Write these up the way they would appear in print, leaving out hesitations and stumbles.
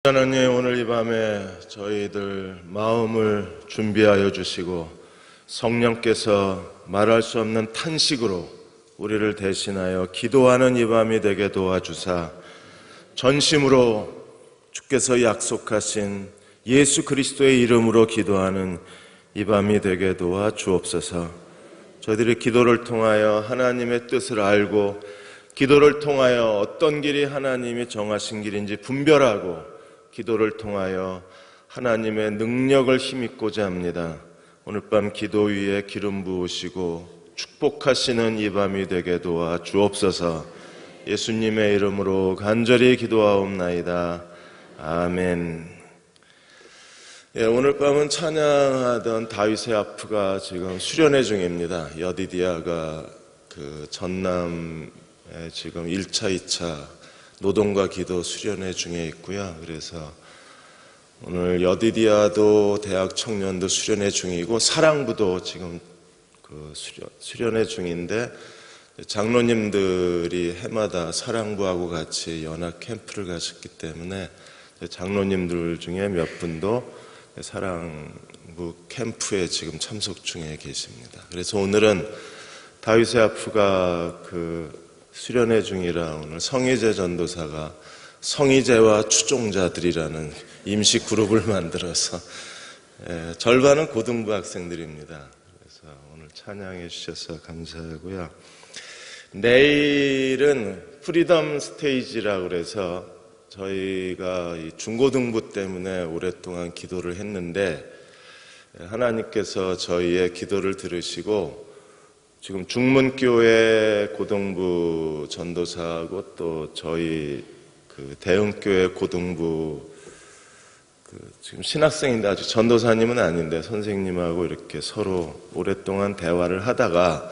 하나님, 오늘 이 밤에 저희들 마음을 준비하여 주시고 성령께서 말할 수 없는 탄식으로 우리를 대신하여 기도하는 이 밤이 되게 도와주사 전심으로 주께서 약속하신 예수 그리스도의 이름으로 기도하는 이 밤이 되게 도와 주옵소서. 저희들이 기도를 통하여 하나님의 뜻을 알고 기도를 통하여 어떤 길이 하나님이 정하신 길인지 분별하고 기도를 통하여 하나님의 능력을 힘입고자 합니다. 오늘 밤 기도 위에 기름 부으시고 축복하시는 이 밤이 되게 도와 주옵소서. 예수님의 이름으로 간절히 기도하옵나이다. 아멘. 오늘 밤은 찬양하던 다윗의 아프가 지금 수련회 중입니다. 여디디아가 그 전남에 지금 1차, 2차 노동과 기도 수련회 중에 있고요. 그래서 오늘 여디디아도 대학 청년도 수련회 중이고 사랑부도 지금 그 수련회 중인데 장로님들이 해마다 사랑부하고 같이 연합 캠프를 가셨기 때문에 장로님들 중에 몇 분도 사랑부 캠프에 지금 참석 중에 계십니다. 그래서 오늘은 다윗의 아프가 그 수련회 중이라 오늘 성희재 전도사가 성희재와 추종자들이라는 임시 그룹을 만들어서 절반은 고등부 학생들입니다. 그래서 오늘 찬양해 주셔서 감사하고요. 내일은 프리덤 스테이지라고 그래서 저희가 이 중고등부 때문에 오랫동안 기도를 했는데 하나님께서 저희의 기도를 들으시고 지금 중문교회 고등부 전도사하고 또 저희 그 대흥교회 고등부 지금 신학생인데 아직 전도사님은 아닌데 선생님하고 이렇게 서로 오랫동안 대화를 하다가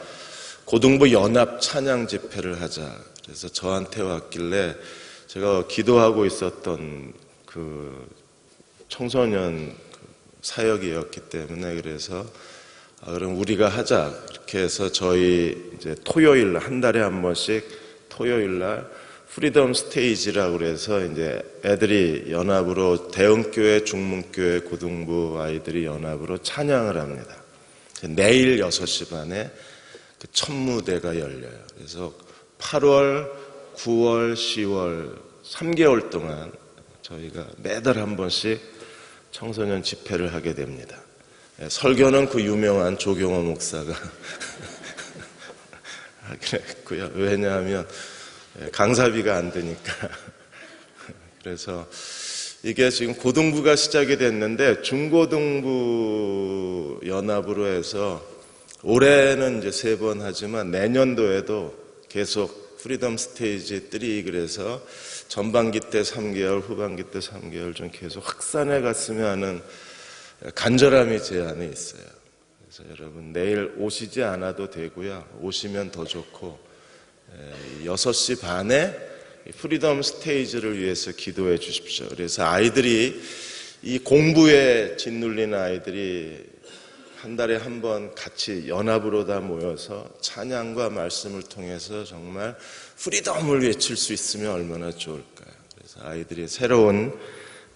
고등부 연합 찬양 집회를 하자. 그래서 저한테 왔길래 제가 기도하고 있었던 그 청소년 사역이었기 때문에 그래서 그럼 우리가 하자. 이렇게 해서 저희 이제 토요일 한 달에 한 번씩 토요일 날 프리덤 스테이지라고 그래서 이제 애들이 연합으로 대흥교회, 중문교회, 고등부 아이들이 연합으로 찬양을 합니다. 내일 6시 반에 그 첫 무대가 열려요. 그래서 8월, 9월, 10월 3개월 동안 저희가 매달 한 번씩 청소년 집회를 하게 됩니다. 설교는 그 유명한 조경호 목사가 하기로 했고요. 왜냐하면 강사비가 안 되니까. 그래서 이게 지금 고등부가 시작이 됐는데 중고등부 연합으로 해서 올해는 이제 3번 하지만 내년도에도 계속 프리덤 스테이지 3 그래서 전반기 때 3개월, 후반기 때 3개월 좀 계속 확산해 갔으면 하는 간절함이 제 안에 있어요. 그래서 여러분 내일 오시지 않아도 되고요. 오시면 더 좋고 6시 반에 프리덤 스테이지를 위해서 기도해 주십시오. 그래서 아이들이 이 공부에 짓눌린 아이들이 한 달에 한 번 같이 연합으로 다 모여서 찬양과 말씀을 통해서 정말 프리덤을 외칠 수 있으면 얼마나 좋을까요? 그래서 아이들이 새로운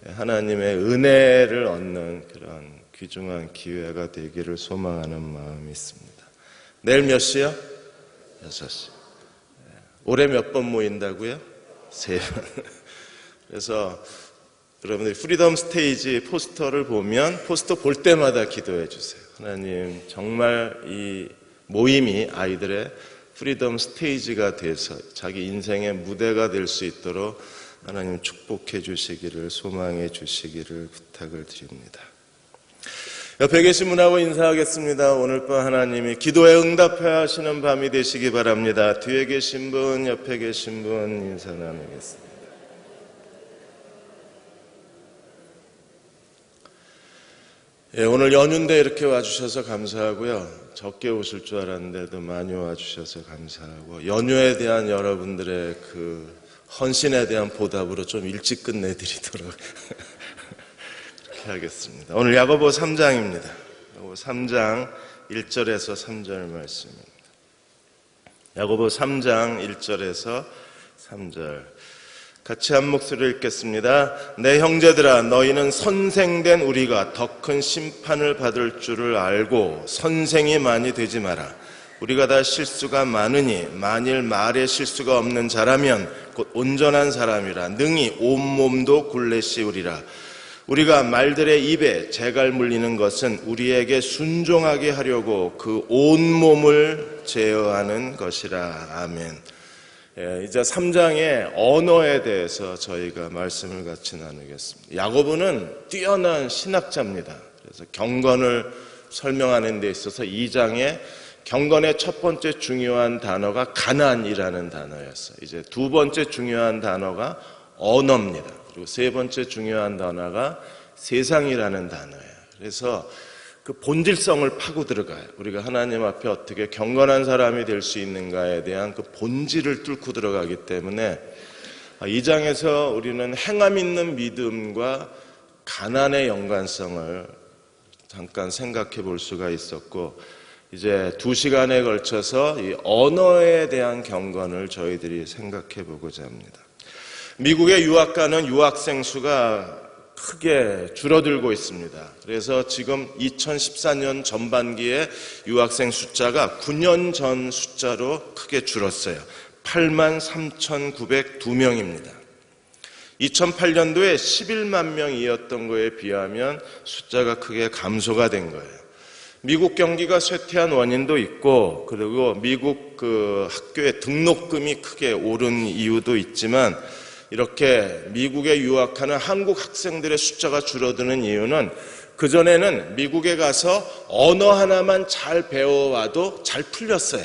하나님의 은혜를 얻는 그런 귀중한 기회가 되기를 소망하는 마음이 있습니다. 내일 몇 시요? 6시. 올해 몇 번 모인다고요? 3번. 그래서 여러분들이 프리덤 스테이지 포스터를 보면 포스터 볼 때마다 기도해 주세요. 하나님 정말 이 모임이 아이들의 프리덤 스테이지가 돼서 자기 인생의 무대가 될 수 있도록 하나님 축복해 주시기를 소망해 주시기를 부탁을 드립니다. 옆에 계신 분하고 인사하겠습니다. 오늘 밤 하나님이 기도에 응답해 하시는 밤이 되시기 바랍니다. 뒤에 계신 분, 옆에 계신 분 인사 나누겠습니다. 오늘 연휴인데 이렇게 와주셔서 감사하고요. 적게 오실 줄 알았는데도 많이 와주셔서 감사하고 연휴에 대한 여러분들의 그 헌신에 대한 보답으로 좀 일찍 끝내드리도록 그렇게 하겠습니다. 오늘 야고보 3장입니다. 야고보 3장 1절에서 3절 말씀입니다. 야고보 3장 1절에서 3절 같이 한 목소리로 읽겠습니다. 내 형제들아, 너희는 선생된 우리가 더 큰 심판을 받을 줄을 알고 선생이 많이 되지 마라. 우리가 다 실수가 많으니 만일 말에 실수가 없는 자라면 곧 온전한 사람이라 능히 온몸도 굴레씌우리라. 우리가 말들의 입에 재갈 물리는 것은 우리에게 순종하게 하려고 그 온몸을 제어하는 것이라. 아멘. 이제 3장의 언어에 대해서 저희가 말씀을 같이 나누겠습니다. 야고보는 뛰어난 신학자입니다. 그래서 경건을 설명하는 데 있어서 2장에 경건의 첫 번째 중요한 단어가 가난이라는 단어였어요. 이제 두 번째 중요한 단어가 언어입니다. 그리고 세 번째 중요한 단어가 세상이라는 단어예요. 그래서 그 본질성을 파고 들어가요. 우리가 하나님 앞에 어떻게 경건한 사람이 될 수 있는가에 대한 그 본질을 뚫고 들어가기 때문에 이 장에서 우리는 행함 있는 믿음과 가난의 연관성을 잠깐 생각해 볼 수가 있었고, 이제 2시간에 걸쳐서 이 언어에 대한 경건을 저희들이 생각해 보고자 합니다. 미국의 유학 가는 유학생 수가 크게 줄어들고 있습니다. 그래서 지금 2014년 전반기에 유학생 숫자가 9년 전 숫자로 크게 줄었어요. 83,902명입니다. 2008년도에 11만 명이었던 거에 비하면 숫자가 크게 감소가 된 거예요. 미국 경기가 쇠퇴한 원인도 있고, 그리고 미국 그 학교의 등록금이 크게 오른 이유도 있지만, 이렇게 미국에 유학하는 한국 학생들의 숫자가 줄어드는 이유는 그전에는 미국에 가서 언어 하나만 잘 배워와도 잘 풀렸어요.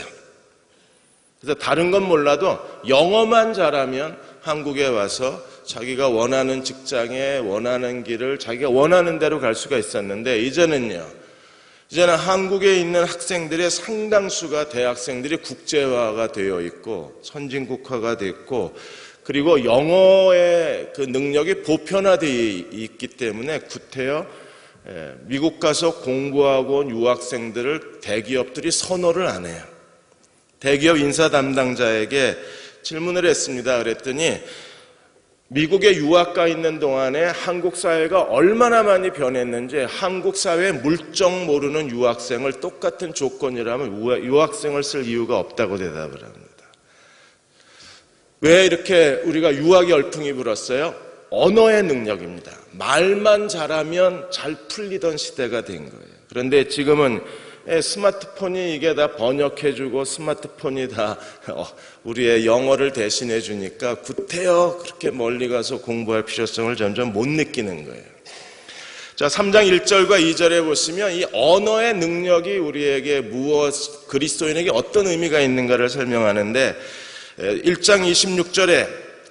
그래서 다른 건 몰라도 영어만 잘하면 한국에 와서 자기가 원하는 직장에 원하는 길을 자기가 원하는 대로 갈 수가 있었는데, 이제는 한국에 있는 학생들의 상당수가 대학생들이 국제화가 되어 있고 선진국화가 됐고, 그리고 영어의 그 능력이 보편화되어 있기 때문에 구태여 미국 가서 공부하고 온 유학생들을 대기업들이 선호를 안 해요. 대기업 인사 담당자에게 질문을 했습니다. 그랬더니 미국에 유학 가 있는 동안에 한국 사회가 얼마나 많이 변했는지 한국 사회의 물정 모르는 유학생을 똑같은 조건이라면 유학생을 쓸 이유가 없다고 대답을 합니다. 왜 이렇게 우리가 유학의 열풍이 불었어요? 언어의 능력입니다. 말만 잘하면 잘 풀리던 시대가 된 거예요. 그런데 지금은 스마트폰이 이게 다 번역해주고 스마트폰이 다 우리의 영어를 대신해 주니까 구태여 그렇게 멀리 가서 공부할 필요성을 점점 못 느끼는 거예요. 자, 3장 1절과 2절에 보시면 이 언어의 능력이 우리에게 그리스도인에게 어떤 의미가 있는가를 설명하는데, 1장 26절에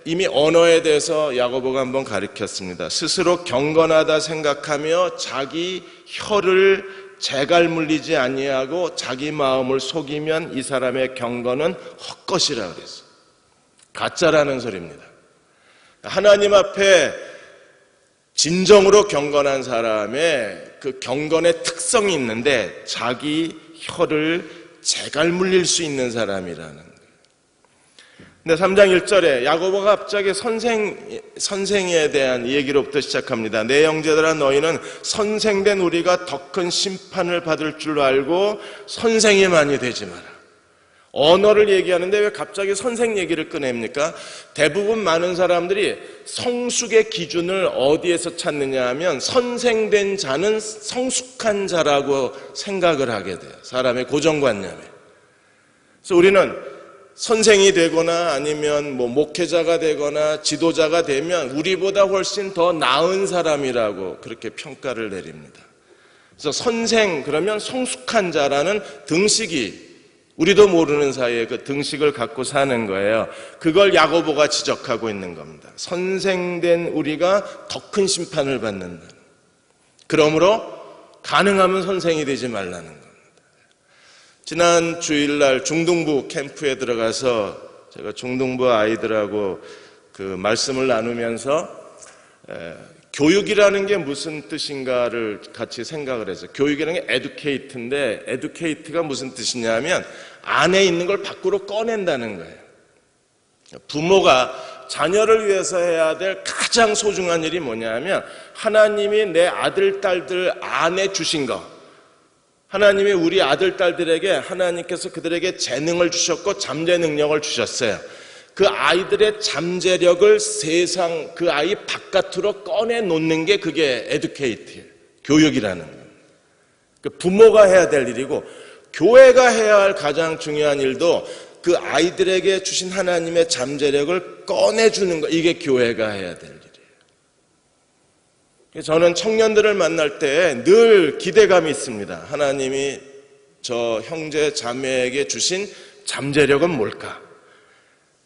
이미 언어에 대해서 야고보가 한번 가르쳤습니다. 스스로 경건하다 생각하며 자기 혀를 재갈 물리지 아니하고 자기 마음을 속이면 이 사람의 경건은 헛것이라 그랬어요. 가짜라는 소리입니다. 하나님 앞에 진정으로 경건한 사람의 그 경건의 특성이 있는데 자기 혀를 재갈 물릴 수 있는 사람이라는 거예요. 근데 3장 1절에 야고보가 갑자기 선생에 대한 얘기로부터 시작합니다. 내 형제들아, 너희는 선생된 우리가 더 큰 심판을 받을 줄 알고 선생이 많이 되지 마라. 언어를 얘기하는데 왜 갑자기 선생 얘기를 꺼냅니까? 대부분 많은 사람들이 성숙의 기준을 어디에서 찾느냐 하면 선생된 자는 성숙한 자라고 생각을 하게 돼요. 사람의 고정관념에. 그래서 우리는 선생이 되거나 아니면 목회자가 되거나 지도자가 되면 우리보다 훨씬 더 나은 사람이라고 그렇게 평가를 내립니다. 그래서 선생 그러면 성숙한 자라는 등식이 우리도 모르는 사이에 그 등식을 갖고 사는 거예요. 그걸 야고보가 지적하고 있는 겁니다. 선생된 우리가 더 큰 심판을 받는다. 그러므로 가능하면 선생이 되지 말라는 겁니다. 지난 주일날 중등부 캠프에 들어가서 제가 중등부 아이들하고 그 말씀을 나누면서 교육이라는 게 무슨 뜻인가를 같이 생각을 했어요. 교육이라는 게 educate인데 educate가 무슨 뜻이냐면 안에 있는 걸 밖으로 꺼낸다는 거예요. 부모가 자녀를 위해서 해야 될 가장 소중한 일이 뭐냐면 하나님이 내 아들, 딸들 안에 주신 것, 하나님이 우리 아들, 딸들에게 하나님께서 그들에게 재능을 주셨고 잠재 능력을 주셨어요. 그 아이들의 잠재력을 세상 그 아이 바깥으로 꺼내 놓는 게 그게 에듀케이트예요. 교육이라는 거예요. 그 부모가 해야 될 일이고 교회가 해야 할 가장 중요한 일도 그 아이들에게 주신 하나님의 잠재력을 꺼내주는 거, 이게 교회가 해야 될 일이에요. 저는 청년들을 만날 때 늘 기대감이 있습니다. 하나님이 저 형제 자매에게 주신 잠재력은 뭘까?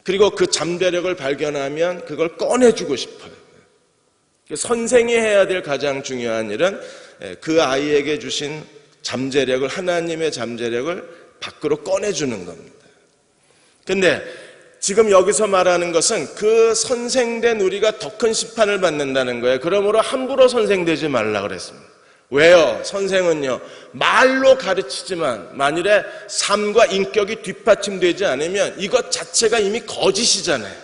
그리고 그 잠재력을 발견하면 그걸 꺼내주고 싶어요. 선생이 해야 될 가장 중요한 일은 그 아이에게 주신 잠재력을, 하나님의 잠재력을 밖으로 꺼내주는 겁니다. 근데 지금 여기서 말하는 것은 그 선생된 우리가 더 큰 심판을 받는다는 거예요. 그러므로 함부로 선생되지 말라 그랬습니다. 왜요? 선생은요, 말로 가르치지만 만일에 삶과 인격이 뒷받침되지 않으면 이것 자체가 이미 거짓이잖아요.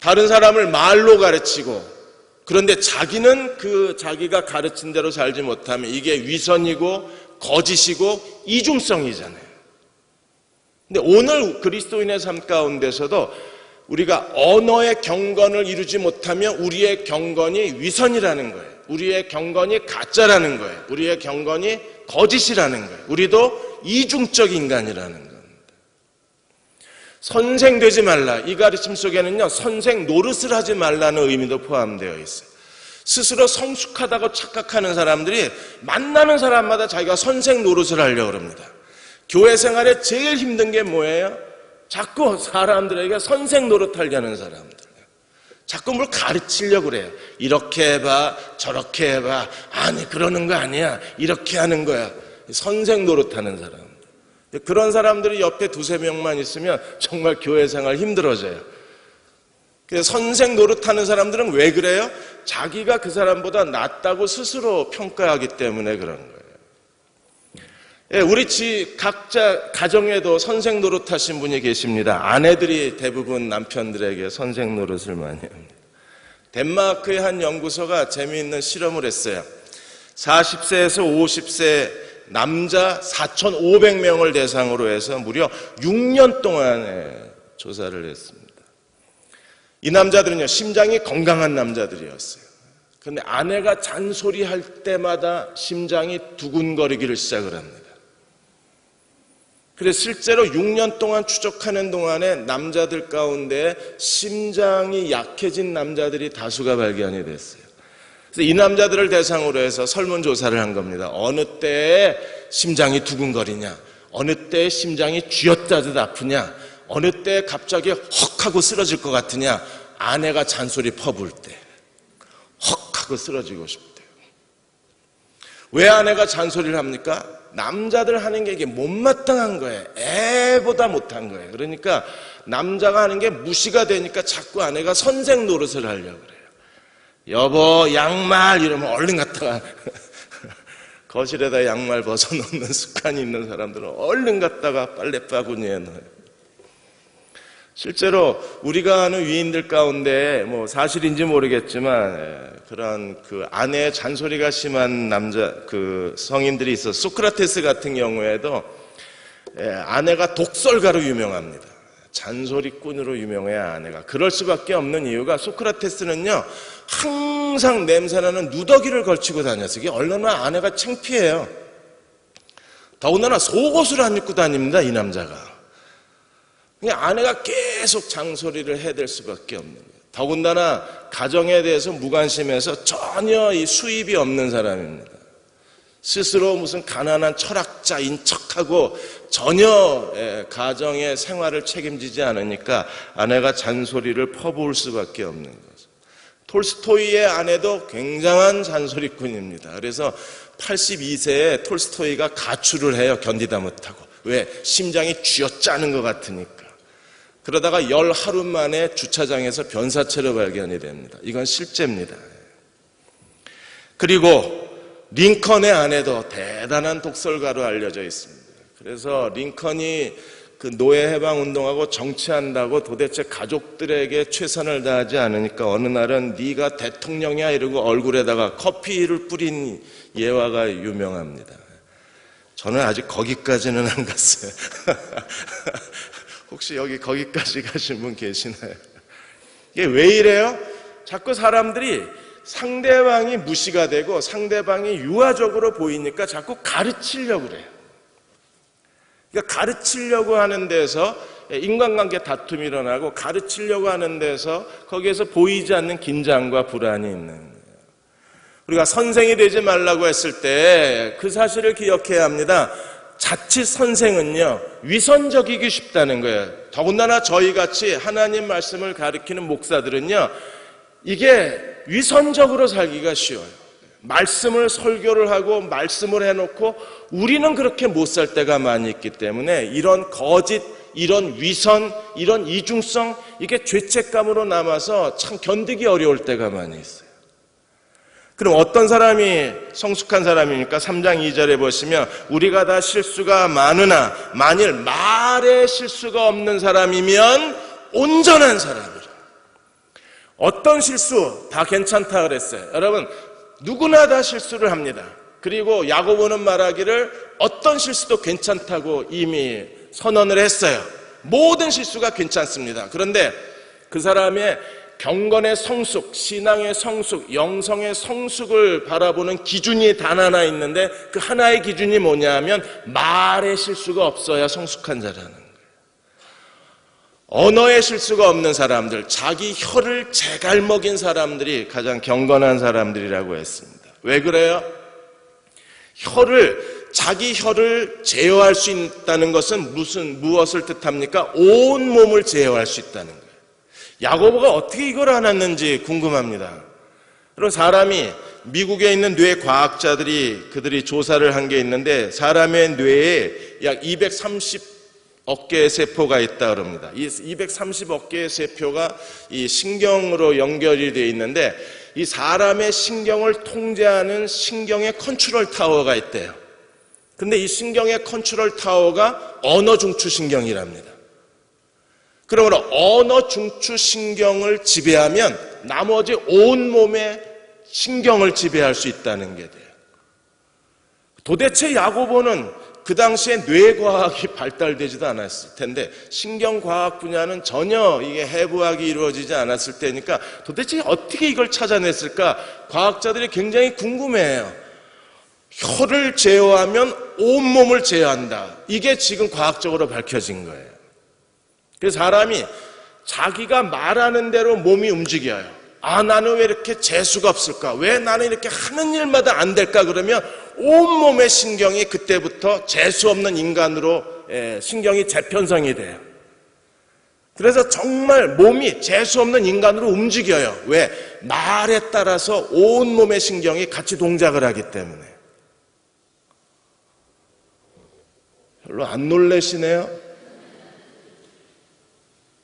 다른 사람을 말로 가르치고 그런데 자기는 그 자기가 가르친 대로 살지 못하면 이게 위선이고 거짓이고 이중성이잖아요. 근데 오늘 그리스도인의 삶 가운데서도 우리가 언어의 경건을 이루지 못하면 우리의 경건이 위선이라는 거예요. 우리의 경건이 가짜라는 거예요. 우리의 경건이 거짓이라는 거예요. 우리도 이중적 인간이라는 겁니다. 선생 되지 말라. 이 가르침 속에는요, 선생 노릇을 하지 말라는 의미도 포함되어 있어요. 스스로 성숙하다고 착각하는 사람들이 만나는 사람마다 자기가 선생 노릇을 하려고 합니다. 교회 생활에 제일 힘든 게 뭐예요? 자꾸 사람들에게 선생 노릇하려는 사람들. 자꾸 뭘 가르치려고 그래요. 이렇게 해봐, 저렇게 해봐. 아니, 그러는 거 아니야. 이렇게 하는 거야. 선생 노릇하는 사람들. 그런 사람들이 옆에 두세 명만 있으면 정말 교회 생활 힘들어져요. 그래서 선생 노릇하는 사람들은 왜 그래요? 자기가 그 사람보다 낫다고 스스로 평가하기 때문에 그런 거예요. 예, 우리 각자 가정에도 선생 노릇하신 분이 계십니다. 아내들이 대부분 남편들에게 선생 노릇을 많이 합니다. 덴마크의 한 연구소가 재미있는 실험을 했어요. 40세에서 50세 남자 4,500명을 대상으로 해서 무려 6년 동안 조사를 했습니다. 이 남자들은요, 심장이 건강한 남자들이었어요. 그런데 아내가 잔소리할 때마다 심장이 두근거리기를 시작을 합니다. 그래서 실제로 6년 동안 추적하는 동안에 남자들 가운데 심장이 약해진 남자들이 다수가 발견이 됐어요. 그래서 이 남자들을 대상으로 해서 설문조사를 한 겁니다. 어느 때에 심장이 두근거리냐, 어느 때에 심장이 쥐어짜듯 아프냐, 어느 때에 갑자기 헉 하고 쓰러질 것 같으냐. 아내가 잔소리 퍼부을 때 헉 하고 쓰러지고 싶대요. 왜 아내가 잔소리를 합니까? 남자들 하는 게 이게 못마땅한 거예요. 애보다 못한 거예요. 그러니까 남자가 하는 게 무시가 되니까 자꾸 아내가 선생 노릇을 하려고 그래요. 여보, 양말 이러면 얼른 갔다가 거실에다 양말 벗어놓는 습관이 있는 사람들은 얼른 갔다가 빨래바구니에 넣어요. 실제로 우리가 아는 위인들 가운데 뭐 사실인지 모르겠지만 그런 그 아내의 잔소리가 심한 성인들이 있어. 소크라테스 같은 경우에도 아내가 독설가로 유명합니다. 잔소리꾼으로 유명해요. 아내가. 그럴 수밖에 없는 이유가 소크라테스는요, 항상 냄새나는 누더기를 걸치고 다녔어요. 이게 얼마나 아내가 창피해요. 더군다나 속옷을 안 입고 다닙니다, 이 남자가. 아내가 계속 잔소리를 해댈 수밖에 없는 거예요. 더군다나 가정에 대해서 무관심해서 전혀 이 수입이 없는 사람입니다. 스스로 무슨 가난한 철학자인 척하고 전혀 가정의 생활을 책임지지 않으니까 아내가 잔소리를 퍼부을 수밖에 없는 거죠. 톨스토이의 아내도 굉장한 잔소리꾼입니다. 그래서 82세에 톨스토이가 가출을 해요. 견디다 못하고. 왜? 심장이 쥐어짜는 것 같으니까. 그러다가 10하루 만에 주차장에서 변사체로 발견이 됩니다. 이건 실제입니다. 그리고 링컨의 아내도 대단한 독설가로 알려져 있습니다. 그래서 링컨이 그 노예 해방 운동하고 정치한다고 도대체 가족들에게 최선을 다하지 않으니까 어느 날은 네가 대통령이야 이러고 얼굴에다가 커피를 뿌린 예화가 유명합니다. 저는 아직 거기까지는 안 갔어요. 혹시 여기 거기까지 가신 분 계시나요? 이게 왜 이래요? 자꾸 사람들이 상대방이 무시가 되고 상대방이 유아적으로 보이니까 자꾸 가르치려고 그래요. 그러니까 가르치려고 하는 데서 인간관계 다툼이 일어나고 가르치려고 하는 데서 거기에서 보이지 않는 긴장과 불안이 있는 거예요. 우리가 선생이 되지 말라고 했을 때 그 사실을 기억해야 합니다. 자칫 선생은요 위선적이기 쉽다는 거예요. 더군다나 저희같이 하나님 말씀을 가르치는 목사들은요 이게 위선적으로 살기가 쉬워요. 말씀을 설교를 하고 말씀을 해놓고 우리는 그렇게 못 살 때가 많이 있기 때문에 이런 거짓, 이런 위선, 이런 이중성 이게 죄책감으로 남아서 참 견디기 어려울 때가 많이 있어요. 그럼 어떤 사람이 성숙한 사람이니까 3장 2절에 보시면 우리가 다 실수가 많으나 만일 말에 실수가 없는 사람이면 온전한 사람이라. 어떤 실수 다 괜찮다 그랬어요. 여러분 누구나 다 실수를 합니다. 그리고 야고보는 말하기를 어떤 실수도 괜찮다고 이미 선언을 했어요. 모든 실수가 괜찮습니다. 그런데 그 사람의 경건의 성숙, 신앙의 성숙, 영성의 성숙을 바라보는 기준이 단 하나 있는데 그 하나의 기준이 뭐냐 하면 말에 실수가 없어야 성숙한 자라는 거예요. 언어에 실수가 없는 사람들, 자기 혀를 제갈먹인 사람들이 가장 경건한 사람들이라고 했습니다. 왜 그래요? 자기 혀를 제어할 수 있다는 것은 무엇을 뜻합니까? 온 몸을 제어할 수 있다는 거예요. 야고보가 어떻게 이걸 알았는지 궁금합니다. 그럼 사람이 미국에 있는 뇌 과학자들이 그들이 조사를 한 게 있는데 사람의 뇌에 약 230억 개의 세포가 있다 그럽니다. 이 230억 개의 세포가 이 신경으로 연결이 되어 있는데 이 사람의 신경을 통제하는 신경의 컨트롤 타워가 있대요. 근데 이 신경의 컨트롤 타워가 언어 중추 신경이랍니다. 그러므로 언어 중추 신경을 지배하면 나머지 온몸의 신경을 지배할 수 있다는 게 돼요. 도대체 야고보는 그 당시에 뇌과학이 발달되지도 않았을 텐데 신경과학 분야는 전혀 이게 해부학이 이루어지지 않았을 때니까 도대체 어떻게 이걸 찾아냈을까? 과학자들이 굉장히 궁금해해요. 혀를 제어하면 온몸을 제어한다. 이게 지금 과학적으로 밝혀진 거예요. 그래서 사람이 자기가 말하는 대로 몸이 움직여요. 아, 나는 왜 이렇게 재수가 없을까? 왜 나는 이렇게 하는 일마다 안 될까? 그러면 온몸의 신경이 그때부터 재수 없는 인간으로 신경이 재편성이 돼요. 그래서 정말 몸이 재수 없는 인간으로 움직여요. 왜? 말에 따라서 온몸의 신경이 같이 동작을 하기 때문에. 별로 안 놀라시네요?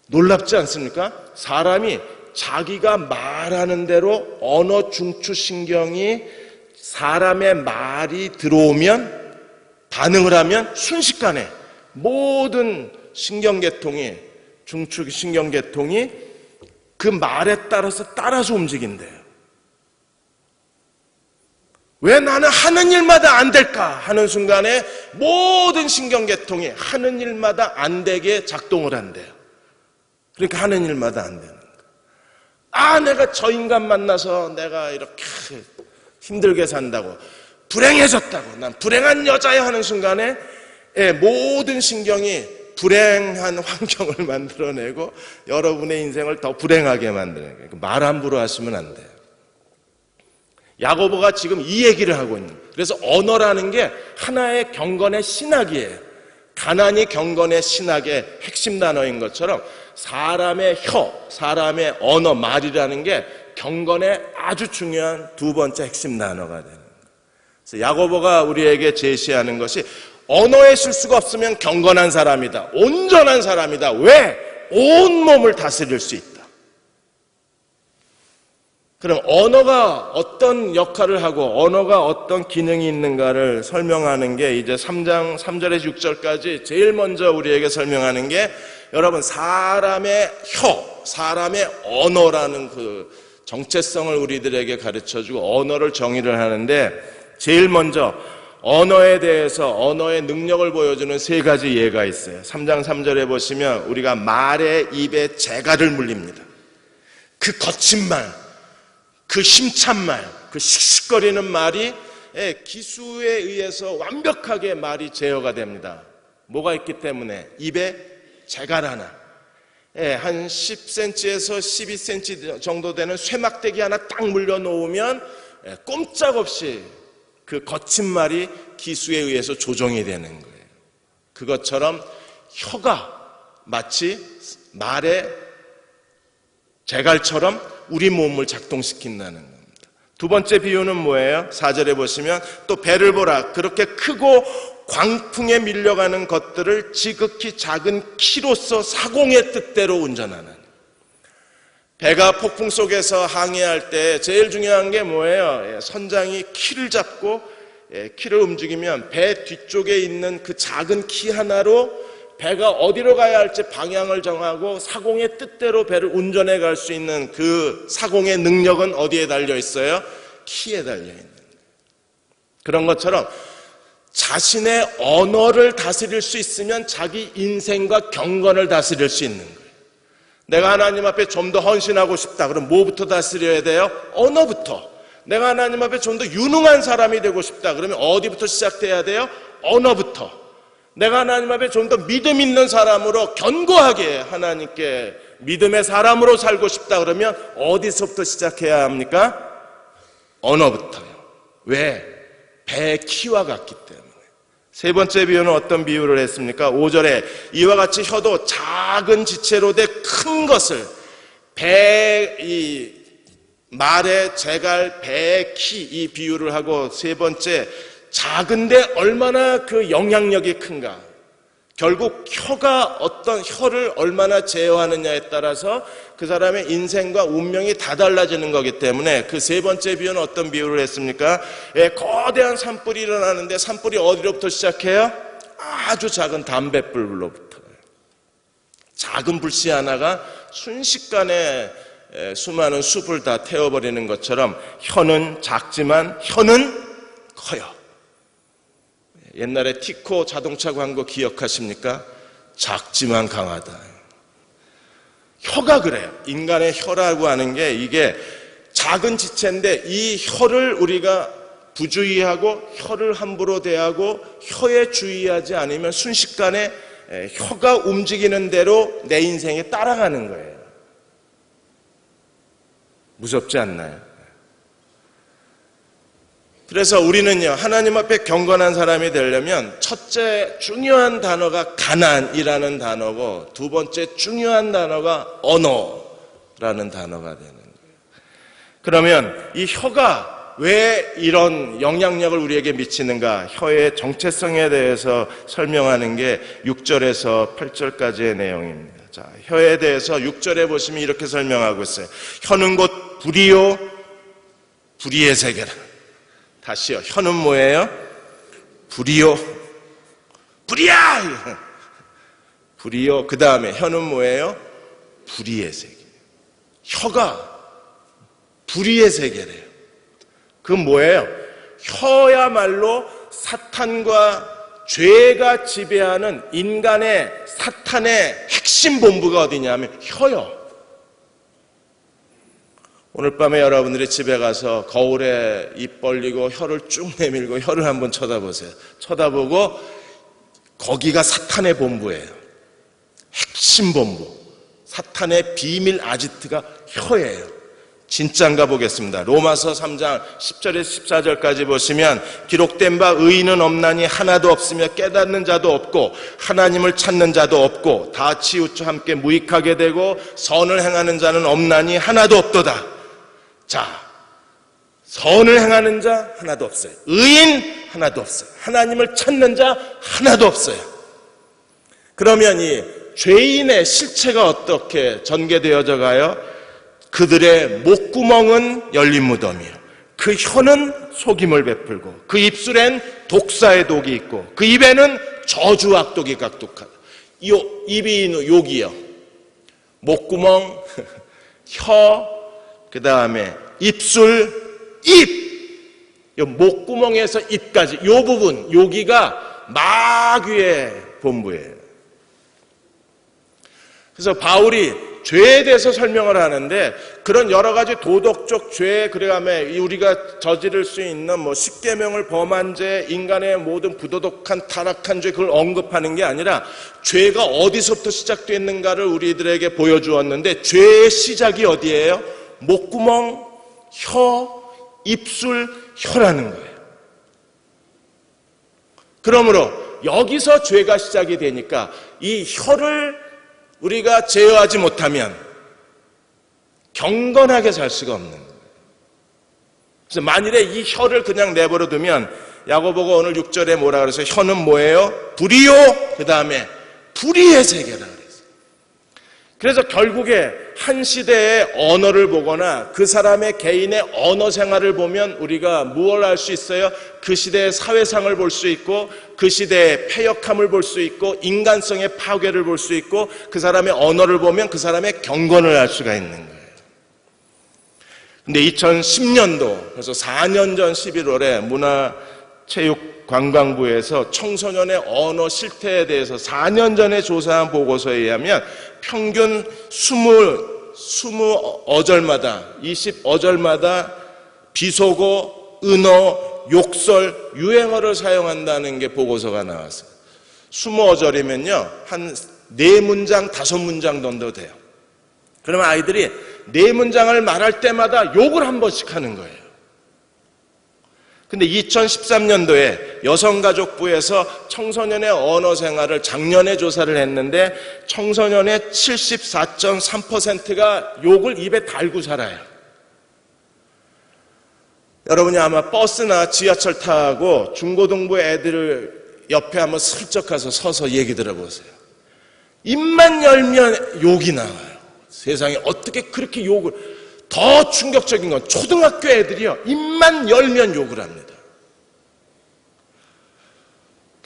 놀랍지 않습니까? 사람이 자기가 말하는 대로 언어 중추 신경이 사람의 말이 들어오면 반응을 하면 순식간에 모든 신경계통이 중추 신경계통이 그 말에 따라서 움직인대요. 왜 나는 하는 일마다 안 될까 하는 순간에 모든 신경계통이 하는 일마다 안 되게 작동을 한대요. 그러니까 하는 일마다 안 되는 거예요. 아, 내가 저 인간 만나서 내가 이렇게 힘들게 산다고, 불행해졌다고, 난 불행한 여자야 하는 순간에 모든 신경이 불행한 환경을 만들어내고 여러분의 인생을 더 불행하게 만드는 거예요. 말 함부로 하시면 안 돼요. 야고보가 지금 이 얘기를 하고 있는 거예요. 그래서 언어라는 게 하나의 경건의 신학이에요. 가난이 경건의 신학의 핵심 단어인 것처럼 사람의 혀, 사람의 언어, 말이라는 게 경건의 아주 중요한 두 번째 핵심 단어가 되는 거예요. 그래서 야고보가 우리에게 제시하는 것이 언어에 실수가 없으면 경건한 사람이다. 온전한 사람이다. 왜? 온몸을 다스릴 수 있다. 그럼 언어가 어떤 역할을 하고 언어가 어떤 기능이 있는가를 설명하는 게 이제 3장 3절에서 6절까지 제일 먼저 우리에게 설명하는 게 여러분 사람의 사람의 언어라는 그 정체성을 우리들에게 가르쳐주고 언어를 정의를 하는데 제일 먼저 언어에 대해서 언어의 능력을 보여주는 세 가지 예가 있어요. 3장 3절에 보시면 우리가 말의 입에 재갈을 물립니다. 그 거친 말, 그 힘찬 말, 그 씩씩거리는 말이 기수에 의해서 완벽하게 말이 제어가 됩니다. 뭐가 있기 때문에? 입에 재갈 하나, 한 10cm에서 12cm 정도 되는 쇠막대기 하나 딱 물려놓으면 꼼짝없이 그 거친 말이 기수에 의해서 조정이 되는 거예요. 그것처럼 혀가 마치 말의 재갈처럼 우리 몸을 작동시킨다는 겁니다. 두 번째 비유는 뭐예요? 4절에 보시면 또 배를 보라. 그렇게 크고 광풍에 밀려가는 것들을 지극히 작은 키로서 사공의 뜻대로 운전하는. 배가 폭풍 속에서 항해할 때 제일 중요한 게 뭐예요? 선장이 키를 잡고 키를 움직이면 배 뒤쪽에 있는 그 작은 키 하나로 배가 어디로 가야 할지 방향을 정하고 사공의 뜻대로 배를 운전해 갈 수 있는 그 사공의 능력은 어디에 달려 있어요? 키에 달려 있는 거예요. 그런 것처럼 자신의 언어를 다스릴 수 있으면 자기 인생과 경건을 다스릴 수 있는 거예요. 내가 하나님 앞에 좀 더 헌신하고 싶다. 그럼 뭐부터 다스려야 돼요? 언어부터. 내가 하나님 앞에 좀 더 유능한 사람이 되고 싶다. 그러면 어디부터 시작돼야 돼요? 언어부터. 내가 하나님 앞에 좀 더 믿음 있는 사람으로 견고하게 하나님께 믿음의 사람으로 살고 싶다. 그러면 어디서부터 시작해야 합니까? 언어부터요. 왜? 배의 키와 같기 때문에. 세 번째 비유는 어떤 비유를 했습니까? 5절에 이와 같이 혀도 작은 지체로 돼 큰 것을 이 말의 재갈, 배의 키 이 비유를 하고 세 번째 작은데 얼마나 그 영향력이 큰가. 결국 혀를 얼마나 제어하느냐에 따라서 그 사람의 인생과 운명이 다 달라지는 거기 때문에 그 세 번째 비유는 어떤 비유를 했습니까? 거대한 산불이 일어나는데 산불이 어디로부터 시작해요? 아주 작은 담뱃불로부터. 작은 불씨 하나가 순식간에 수많은 숲을 다 태워버리는 것처럼 혀는 작지만 혀는 커요. 옛날에 티코 자동차 광고 기억하십니까? 작지만 강하다. 혀가 그래요. 인간의 혀라고 하는 게 이게 작은 지체인데 이 혀를 우리가 부주의하고 혀를 함부로 대하고 혀에 주의하지 않으면 순식간에 혀가 움직이는 대로 내 인생에 따라가는 거예요. 무섭지 않나요? 그래서 우리는요, 하나님 앞에 경건한 사람이 되려면 첫째 중요한 단어가 가난이라는 단어고 두 번째 중요한 단어가 언어라는 단어가 되는 거예요. 그러면 이 혀가 왜 이런 영향력을 우리에게 미치는가? 혀의 정체성에 대해서 설명하는 게 6절에서 8절까지의 내용입니다. 자, 혀에 대해서 6절에 보시면 이렇게 설명하고 있어요. 혀는 곧 불이요, 불의의 세계라. 다시요. 혀는 뭐예요? 불이요. 불이야! 불이요. 그 다음에 혀는 뭐예요? 불의의 세계. 혀가 불의의 세계래요. 그건 뭐예요? 혀야말로 사탄과 죄가 지배하는 인간의 사탄의 핵심 본부가 어디냐면 혀요. 오늘 밤에 여러분들이 집에 가서 거울에 입 벌리고 혀를 쭉 내밀고 혀를 한번 쳐다보세요. 쳐다보고 거기가 사탄의 본부예요. 핵심 본부. 사탄의 비밀 아지트가 혀예요. 진짜인가 보겠습니다. 로마서 3장 10절에서 14절까지 보시면 기록된 바 의인은 없나니 하나도 없으며 깨닫는 자도 없고 하나님을 찾는 자도 없고 다 치우쳐 함께 무익하게 되고 선을 행하는 자는 없나니 하나도 없도다. 자, 선을 행하는 자 하나도 없어요. 의인 하나도 없어요. 하나님을 찾는 자 하나도 없어요. 그러면 이 죄인의 실체가 어떻게 전개되어져 가요? 그들의 목구멍은 열린 무덤이요, 그 혀는 속임을 베풀고 그 입술엔 독사의 독이 있고 그 입에는 저주 악독이 각독하다. 입이 욕이요, 목구멍, 혀, 그 다음에 입술, 입, 이 목구멍에서 입까지 이 부분, 여기가 마귀의 본부예요. 그래서 바울이 죄에 대해서 설명을 하는데, 그런 여러 가지 도덕적 죄, 그다음에 우리가 저지를 수 있는 십계명을 범한 죄, 인간의 모든 부도덕한 타락한 죄, 그걸 언급하는 게 아니라 죄가 어디서부터 시작됐는가를 우리들에게 보여주었는데, 죄의 시작이 어디예요? 목구멍, 혀, 입술, 혀라는 거예요. 그러므로 여기서 죄가 시작이 되니까 이 혀를 우리가 제어하지 못하면 경건하게 살 수가 없는 거예요. 그래서 만일에 이 혀를 그냥 내버려 두면, 야고보가 오늘 6절에 뭐라 그래서 혀는 뭐예요? 불이요, 그 다음에 불의의 세계라 그랬어요. 그래서 결국에 한 시대의 언어를 보거나 그 사람의 개인의 언어 생활을 보면 우리가 무엇을 알 수 있어요? 그 시대의 사회상을 볼 수 있고, 그 시대의 패역함을 볼 수 있고, 인간성의 파괴를 볼 수 있고, 그 사람의 언어를 보면 그 사람의 경건을 알 수가 있는 거예요. 근데 2010년도, 그래서 4년 전 11월에 문화체육관광부에서 청소년의 언어 실태에 대해서 4년 전에 조사한 보고서에 의하면 평균 20어절마다, 20어절마다 비속어, 은어, 욕설, 유행어를 사용한다는 게 보고서가 나왔어요. 20어절이면요, 한 4문장, 5문장 정도 돼요. 그러면 아이들이 4문장을 말할 때마다 욕을 한 번씩 하는 거예요. 근데 2013년도에 여성가족부에서 청소년의 언어 생활을 작년에 조사를 했는데, 청소년의 74.3%가 욕을 입에 달고 살아요. 여러분이 아마 버스나 지하철 타고 중고등부 애들 옆에 한번 슬쩍 가서 서서 얘기 들어보세요. 입만 열면 욕이 나와요. 세상에 어떻게 그렇게 욕을, 더 충격적인 건 초등학교 애들이요, 입만 열면 욕을 합니다.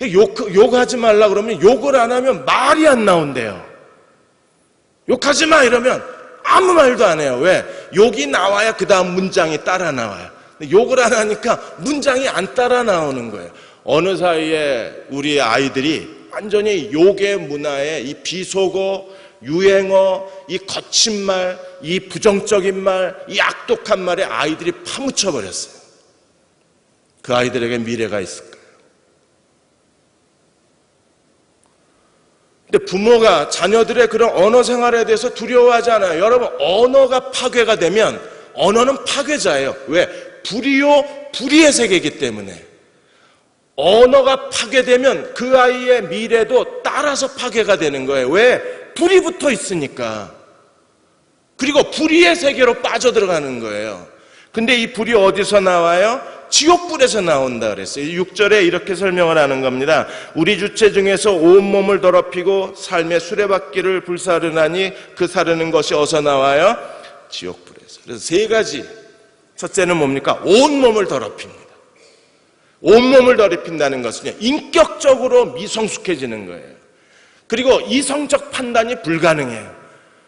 욕하지 말라 그러면 욕을 안 하면 말이 안 나온대요. 욕하지 마 이러면 아무 말도 안 해요. 왜? 욕이 나와야 그 다음 문장이 따라 나와요. 근데 욕을 안 하니까 문장이 안 따라 나오는 거예요. 어느 사이에 우리 아이들이 완전히 욕의 문화에 이 비속어, 유행어, 이 거친 말, 이 부정적인 말, 이 악독한 말에 아이들이 파묻혀 버렸어요. 그 아이들에게 미래가 있을까요? 근데 부모가 자녀들의 그런 언어 생활에 대해서 두려워하지 않아요. 여러분, 언어가 파괴가 되면 언어는 파괴자예요. 왜? 불이요, 불의의 세계이기 때문에. 언어가 파괴되면 그 아이의 미래도 따라서 파괴가 되는 거예요. 왜? 불이 붙어 있으니까. 그리고 불의의 세계로 빠져들어가는 거예요. 근데 이 불이 어디서 나와요? 지옥불에서 나온다 그랬어요. 6절에 이렇게 설명을 하는 겁니다. 우리 주체 중에서 온몸을 더럽히고 삶의 수레바퀴를 불사르나니 그 사르는 것이 어디서 나와요? 지옥불에서. 그래서 3가지. 첫째는 뭡니까? 온몸을 더럽힙니다. 온몸을 더럽힌다는 것은요, 인격적으로 미성숙해지는 거예요. 그리고 이성적 판단이 불가능해요.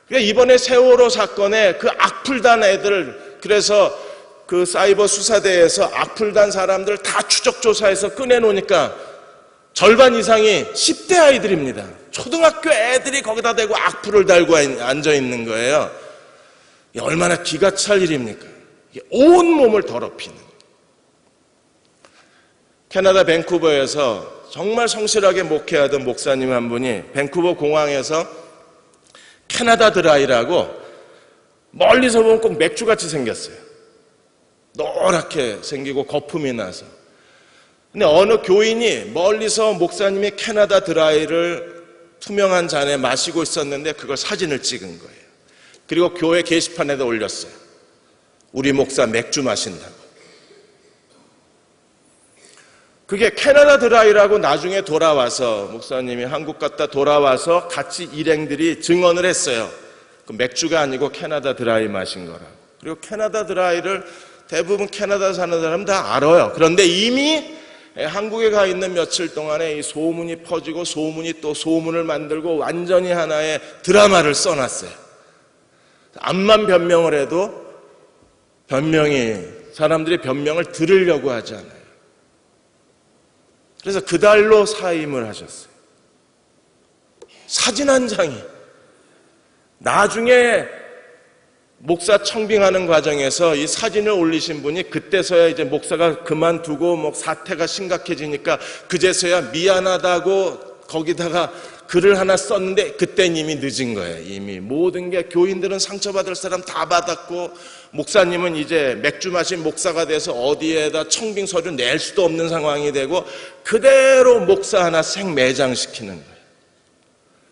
그러니까 이번에 세월호 사건에 그 악플단 애들, 그래서 그 사이버 수사대에서 악플단 사람들 다 추적조사해서 꺼내놓으니까 절반 이상이 10대 아이들입니다. 초등학교 애들이 거기다 대고 악플을 달고 앉아있는 거예요. 얼마나 기가 찰 일입니까? 온몸을 더럽히는. 캐나다 밴쿠버에서 정말 성실하게 목회하던 목사님 한 분이 밴쿠버 공항에서 캐나다 드라이라고 멀리서 보면 꼭 맥주같이 생겼어요. 노랗게 생기고 거품이 나서. 근데 어느 교인이 멀리서 목사님이 캐나다 드라이를 투명한 잔에 마시고 있었는데 그걸 사진을 찍은 거예요. 그리고 교회 게시판에다 올렸어요. 우리 목사 맥주 마신다고. 그게 캐나다 드라이라고 나중에 돌아와서 목사님이 한국 갔다 돌아와서 같이 일행들이 증언을 했어요. 그 맥주가 아니고 캐나다 드라이 마신 거라고. 그리고 캐나다 드라이를 대부분 캐나다 사는 사람 다 알아요. 그런데 이미 한국에 가 있는 며칠 동안에 이 소문이 퍼지고 소문이 또 소문을 만들고 완전히 하나의 드라마를 써놨어요. 암만 변명을 해도 사람들이 변명을 들으려고 하지 않아요. 그래서 그달로 사임을 하셨어요. 사진 한 장이 나중에 목사 청빙하는 과정에서 이 사진을 올리신 분이 그때서야 이제 목사가 그만두고 뭐 사태가 심각해지니까 그제서야 미안하다고 거기다가 글을 하나 썼는데 그땐 이미 늦은 거예요. 이미 모든 게 교인들은 상처받을 사람 다 받았고 목사님은 이제 맥주 마신 목사가 돼서 어디에다 청빙 서류 낼 수도 없는 상황이 되고 그대로 목사 하나 생매장시키는 거예요.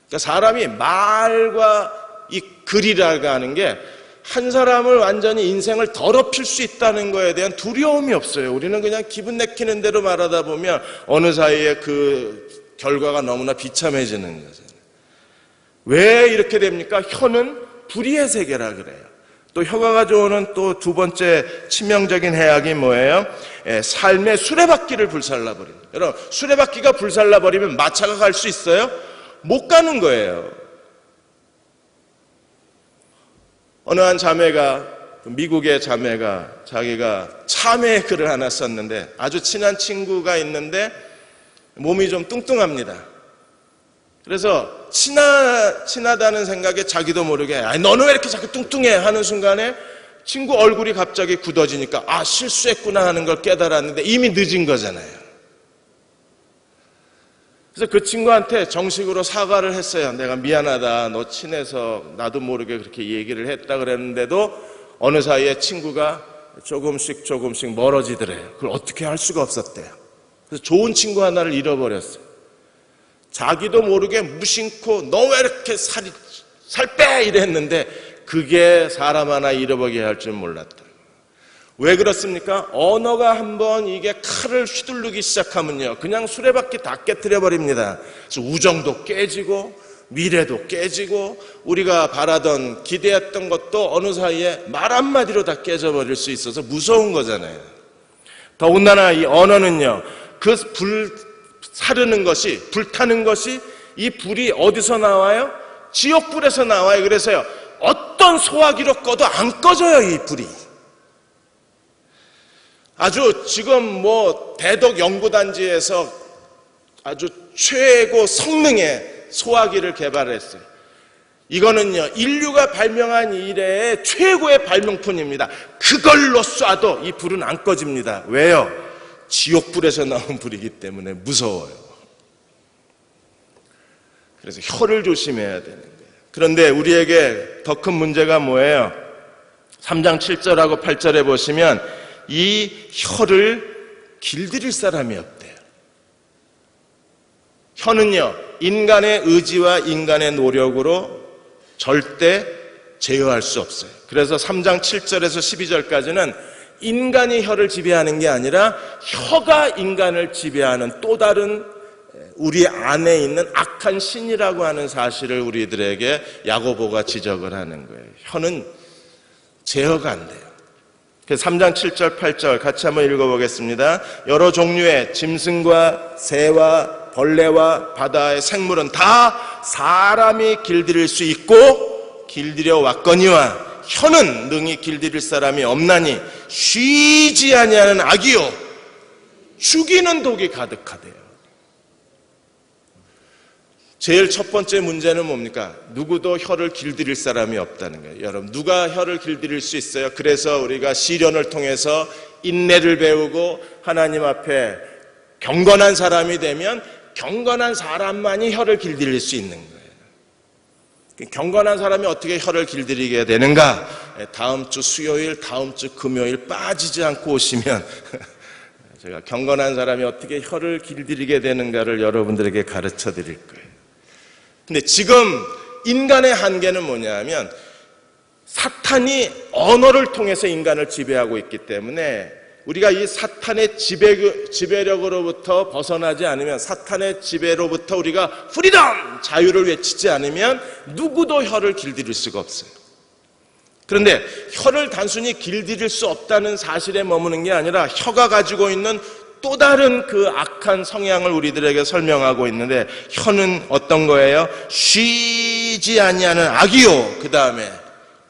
그러니까 사람이 말과 이 글이라고 하는 게 한 사람을 완전히 인생을 더럽힐 수 있다는 거에 대한 두려움이 없어요. 우리는 그냥 기분 내키는 대로 말하다 보면 어느 사이에 그 결과가 너무나 비참해지는 거잖아요. 왜 이렇게 됩니까? 혀는 불의의 세계라 그래요. 또 혀가 가져오는 또 두 번째 치명적인 해악이 뭐예요? 삶의 수레바퀴를 불살라버립니다. 여러분, 수레바퀴가 불살라버리면 마차가 갈 수 있어요? 못 가는 거예요. 어느 한 자매가, 미국의 자매가 자기가 참회 글을 하나 썼는데 아주 친한 친구가 있는데 몸이 좀 뚱뚱합니다. 그래서 친하다는 생각에 자기도 모르게 너는 왜 이렇게 자꾸 뚱뚱해 하는 순간에 친구 얼굴이 갑자기 굳어지니까 실수했구나 하는 걸 깨달았는데 이미 늦은 거잖아요. 그래서 그 친구한테 정식으로 사과를 했어요. 내가 미안하다. 너 친해서 나도 모르게 그렇게 얘기를 했다 그랬는데도 어느 사이에 친구가 조금씩 멀어지더래요. 그걸 어떻게 할 수가 없었대요. 그래서 좋은 친구 하나를 잃어버렸어요. 자기도 모르게 무심코 너 왜 이렇게 살 빼 이랬는데 그게 사람 하나 잃어버리게 할 줄 몰랐다. 왜 그렇습니까? 언어가 한번 이게 칼을 휘두르기 시작하면요 그냥 수레바퀴 다 깨트려 버립니다. 그래서 우정도 깨지고 미래도 깨지고 우리가 바라던 기대했던 것도 어느 사이에 말 한마디로 다 깨져버릴 수 있어서 무서운 거잖아요. 더군다나 이 언어는요 그 사르는 것이 불타는 것이 이 불이 어디서 나와요? 지옥불에서 나와요. 그래서요 어떤 소화기로 꺼도 안 꺼져요. 이 불이 아주 지금 대덕 연구단지에서 아주 최고 성능의 소화기를 개발했어요. 이거는요 인류가 발명한 이래의 최고의 발명품입니다. 그걸로 쏴도 이 불은 안 꺼집니다. 왜요? 지옥불에서 나온 불이기 때문에 무서워요. 그래서 혀를 조심해야 되는 거예요. 그런데 우리에게 더 큰 문제가 뭐예요? 3장 7절하고 8절에 보시면 이 혀를 길들일 사람이 없대요. 혀는요 인간의 의지와 인간의 노력으로 절대 제어할 수 없어요. 그래서 3장 7절에서 12절까지는 인간이 혀를 지배하는 게 아니라 혀가 인간을 지배하는 또 다른 우리 안에 있는 악한 신이라고 하는 사실을 우리들에게 야고보가 지적을 하는 거예요. 혀는 제어가 안 돼요. 그래서 3장 7절 8절 같이 한번 읽어보겠습니다. 여러 종류의 짐승과 새와 벌레와 바다의 생물은 다 사람이 길들일 수 있고 길들여 왔거니와 혀는 능히 길들일 사람이 없나니 쉬지 아니하는 악이요 죽이는 독이 가득하대요. 제일 첫 번째 문제는 뭡니까? 누구도 혀를 길들일 사람이 없다는 거예요. 여러분, 누가 혀를 길들일 수 있어요? 그래서 우리가 시련을 통해서 인내를 배우고 하나님 앞에 경건한 사람이 되면 경건한 사람만이 혀를 길들일 수 있는 거예요. 경건한 사람이 어떻게 혀를 길들이게 되는가? 다음 주 수요일, 다음 주 금요일 빠지지 않고 오시면 제가 경건한 사람이 어떻게 혀를 길들이게 되는가를 여러분들에게 가르쳐 드릴 거예요. 근데 지금 인간의 한계는 뭐냐면 사탄이 언어를 통해서 인간을 지배하고 있기 때문에 우리가 이 사탄의 지배력으로부터 벗어나지 않으면, 사탄의 지배로부터 우리가 프리덤! 자유를 외치지 않으면 누구도 혀를 길들일 수가 없어요. 그런데 혀를 단순히 길들일 수 없다는 사실에 머무는 게 아니라 혀가 가지고 있는 또 다른 그 악한 성향을 우리들에게 설명하고 있는데, 혀는 어떤 거예요? 쉬지 아니하는 악이요, 그 다음에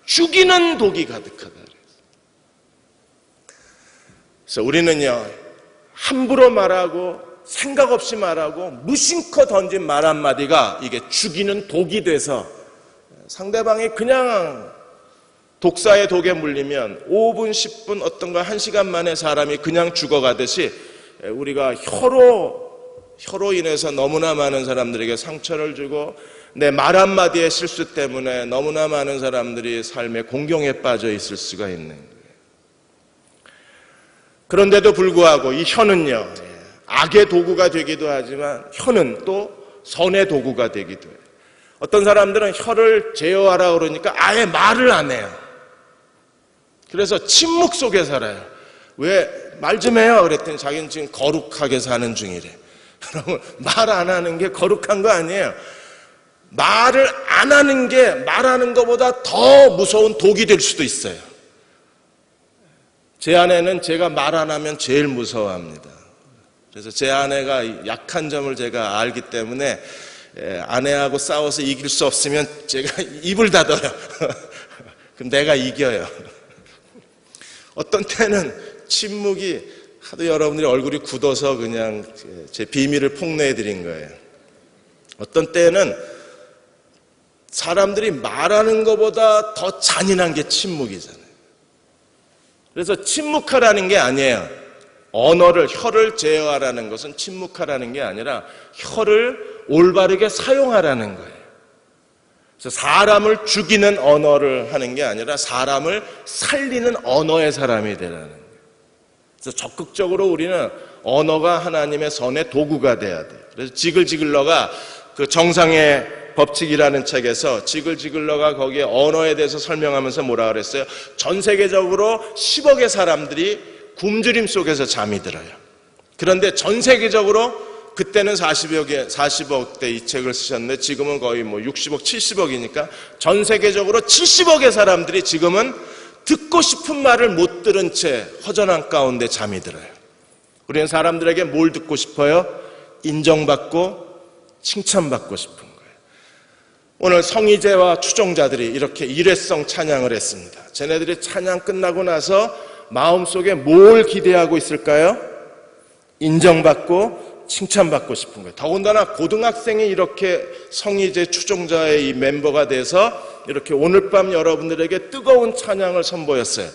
죽이는 독이 가득하다. 그래서 우리는요, 함부로 말하고 생각 없이 말하고 무심코 던진 말 한마디가 이게 죽이는 독이 돼서 상대방이 그냥 독사의 독에 물리면 5분, 10분, 어떤가 1시간 만에 사람이 그냥 죽어가듯이, 우리가 혀로 인해서 너무나 많은 사람들에게 상처를 주고 내 말 한마디의 실수 때문에 너무나 많은 사람들이 삶의 공경에 빠져 있을 수가 있는 거예요. 그런데도 불구하고 이 혀는요, 악의 도구가 되기도 하지만 혀는 또 선의 도구가 되기도 해요. 어떤 사람들은 혀를 제어하라 그러니까 아예 말을 안 해요. 그래서 침묵 속에 살아요. 왜 말 좀 해요? 그랬더니 자기는 지금 거룩하게 사는 중이래. 그러면 말 안 하는 게 거룩한 거 아니에요. 말을 안 하는 게 말하는 것보다 더 무서운 독이 될 수도 있어요. 제 아내는 제가 말 안 하면 제일 무서워합니다. 그래서 제 아내가 약한 점을 제가 알기 때문에 아내하고 싸워서 이길 수 없으면 제가 입을 닫아요. 그럼 내가 이겨요. 어떤 때는 침묵이 하도 여러분들이 얼굴이 굳어서 그냥 제 비밀을 폭로해 드린 거예요. 어떤 때는 사람들이 말하는 것보다 더 잔인한 게 침묵이잖아요. 그래서 침묵하라는 게 아니에요. 혀를 제어하라는 것은 침묵하라는 게 아니라 혀를 올바르게 사용하라는 거예요. 그래서 사람을 죽이는 언어를 하는 게 아니라 사람을 살리는 언어의 사람이 되라는 거예요. 그래서 적극적으로 우리는 언어가 하나님의 선의 도구가 돼야 돼요. 그래서 지글지글러가 그 정상의 법칙이라는 책에서 지글지글러가 거기에 언어에 대해서 설명하면서 뭐라 그랬어요? 전 세계적으로 10억의 사람들이 굶주림 속에서 잠이 들어요. 그런데 전 세계적으로 그때는 40억대 이 책을 쓰셨는데 지금은 거의 60억, 70억이니까 전 세계적으로 70억의 사람들이 지금은 듣고 싶은 말을 못 들은 채 허전한 가운데 잠이 들어요. 우리는 사람들에게 뭘 듣고 싶어요? 인정받고 칭찬받고 싶은 거예요. 오늘 성의제와 추종자들이 이렇게 일회성 찬양을 했습니다. 쟤네들이 찬양 끝나고 나서 마음속에 뭘 기대하고 있을까요? 인정받고 칭찬받고 싶은 거예요. 더군다나 고등학생이 이렇게 성의제 추종자의 이 멤버가 돼서 이렇게 오늘 밤 여러분들에게 뜨거운 찬양을 선보였어요.